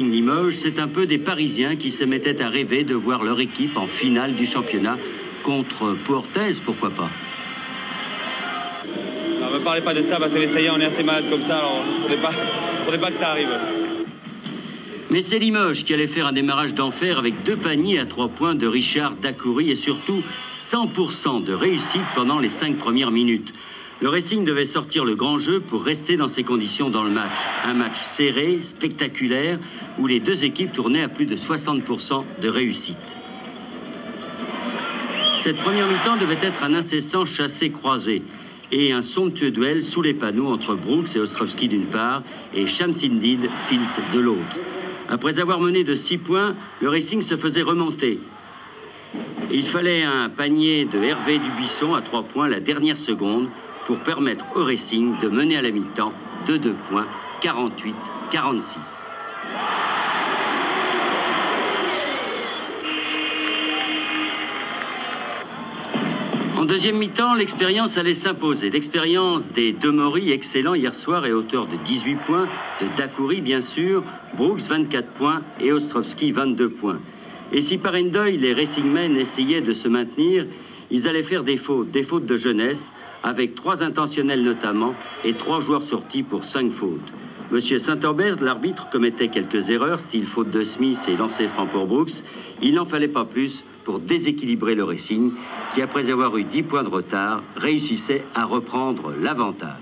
Limoges, c'est un peu des Parisiens qui se mettaient à rêver de voir leur équipe en finale du championnat contre Portez, pourquoi pas. Ne me parlez pas de ça parce que ça y est, on est assez malade comme ça, alors il ne faudrait pas que ça arrive. Mais c'est Limoges qui allait faire un démarrage d'enfer avec 2 paniers à 3 points de Richard Dacoury et surtout 100% de réussite pendant les 5 premières minutes. Le Racing devait sortir le grand jeu pour rester dans ces conditions dans le match. Un match serré, spectaculaire, où les deux équipes tournaient à plus de 60% de réussite. Cette première mi-temps devait être un incessant chassé-croisé et un somptueux duel sous les panneaux entre Brooks et Ostrovsky d'une part et Shamsindid Fils de l'autre. Après avoir mené de 6 points, le Racing se faisait remonter. Il fallait un panier de Hervé Dubuisson à 3 points la dernière seconde pour permettre au Racing de mener à la mi-temps de 2 points, 48-46. En deuxième mi-temps, l'expérience allait s'imposer. L'expérience des Demory, excellent hier soir et auteur de 18 points, de Dacoury bien sûr, Brooks 24 points et Ostrovsky 22 points. Et si par Endoy, les Racingmen essayaient de se maintenir, ils allaient faire des fautes de jeunesse, avec 3 intentionnels notamment, et 3 joueurs sortis pour 5 fautes. Monsieur Saint-Aubert, l'arbitre, commettait quelques erreurs, style faute de Smith et lancer franc pour Brooks. Il n'en fallait pas plus pour déséquilibrer le Racing, qui, après avoir eu 10 points de retard, réussissait à reprendre l'avantage.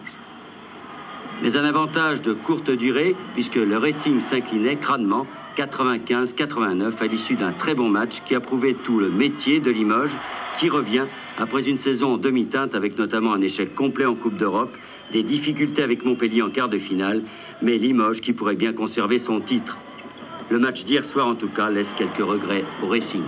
Mais un avantage de courte durée, puisque le Racing s'inclinait crânement, 95-89 à l'issue d'un très bon match qui a prouvé tout le métier de Limoges, qui revient après une saison en demi-teinte avec notamment un échec complet en Coupe d'Europe, des difficultés avec Montpellier en quart de finale, mais Limoges qui pourrait bien conserver son titre. Le match d'hier soir en tout cas laisse quelques regrets au Racing.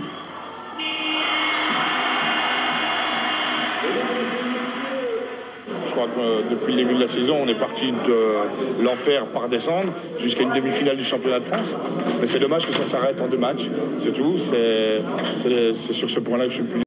Je crois que depuis le début de la saison, on est parti de l'enfer par descendre jusqu'à une demi-finale du championnat de France. Mais c'est dommage que ça s'arrête en 2 matchs, c'est tout. C'est sur ce point-là que je suis plus